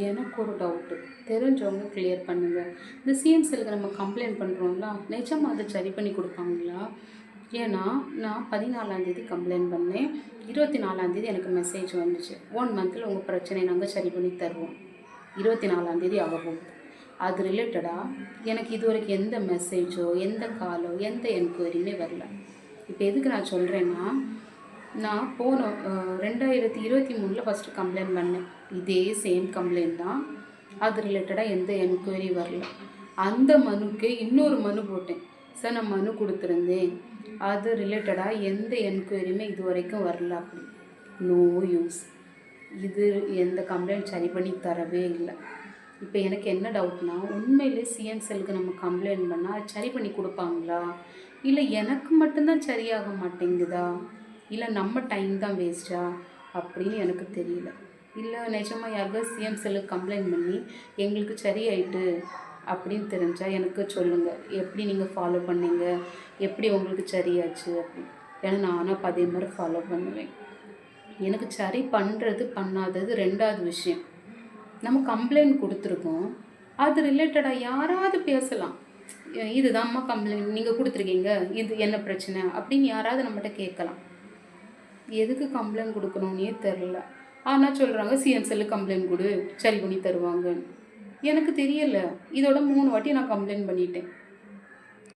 எனக்கு ஒரு டவுட்டு. தெரிஞ்சவங்க கிளியர் பண்ணுங்கள். இந்த சிஎம்சிஎல்க்கு நம்ம கம்ப்ளைண்ட் பண்ணுறோம்ல, நிஜமா அதை சரி பண்ணி கொடுப்பாங்களா? ஏன்னா நான் 14ஆந்தேதி கம்ப்ளைண்ட் பண்ணேன். 24ஆந்தேதி எனக்கு மெசேஜ் வந்துச்சு. 1 மந்தில் உங்கள் பிரச்சனையை நாங்கள் சரி பண்ணி தருவோம். 24ஆந்தேதி ஆக போகுது. அது ரிலேட்டடாக எனக்கு இதுவரைக்கும் எந்த மெசேஜோ, எந்த காலோ, எந்த என்கொயரியுமே வரல. இப்போ எதுக்கு நான் சொல்கிறேன்னா, நான் போன 2023 ஃபஸ்ட்டு கம்ப்ளைண்ட் பண்ணேன். இதே சேம் கம்ப்ளைண்ட் தான். அது ரிலேட்டடாக எந்த என்கொயரி வரல. அந்த மனுக்கே இன்னொரு மனு போட்டேன். சார் நான் மனு கொடுத்துருந்தேன், அது ரிலேட்டடாக எந்த என்கொயரியுமே இது வரைக்கும் வரல. அப்படி நோ யூஸ். இது எந்த கம்ப்ளைண்ட் சரி பண்ணி தரவே இல்லை. இப்போ எனக்கு என்ன டவுட்னா, உண்மையிலே சிஎம்சிஎல்க்கு நம்ம கம்ப்ளைண்ட் பண்ணால் சரி பண்ணி கொடுப்பாங்களா? இல்லை எனக்கு மட்டும்தான் சரியாக மாட்டேங்குதா? இல்லை நம்ம டைம் தான் வேஸ்ட்டா அப்படின்னு எனக்கு தெரியல. இல்லை நிஜமாக யாருக்காவது சிஎம்சிஎல்க்கு கம்ப்ளைண்ட் பண்ணி எங்களுக்கு சரியாயிட்டு அப்படின்னு தெரிஞ்சால் எனக்கு சொல்லுங்கள். எப்படி நீங்கள் ஃபாலோ பண்ணீங்க, எப்படி உங்களுக்கு சரியாச்சு அப்படின்னு. ஏன்னா நானும் அப்போ அதே மாதிரி ஃபாலோ பண்ணுவேன். எனக்கு சரி பண்ணுறது பண்ணாதது 2வது விஷயம். நம்ம கம்ப்ளைண்ட் கொடுத்துருக்கோம், அது ரிலேட்டடாக யாராவது பேசலாம். இதுதான்மா கம்ப்ளைண்ட் நீங்கள் கொடுத்துருக்கீங்க, இது என்ன பிரச்சனை அப்படின்னு யாராவது நம்மகிட்ட கேட்கலாம். எதுக்கு கம்ப்ளைண்ட் கொடுக்கணுன்னே தெரில. ஆனால் சொல்கிறாங்க சிஎம்சிஎல்லுக்கு கம்ப்ளைண்ட் கொடு, சரி பண்ணி தருவாங்கன்னு. எனக்கு தெரியலை. இதோட 3 வாட்டி நான் கம்ப்ளைண்ட் பண்ணிட்டேன்.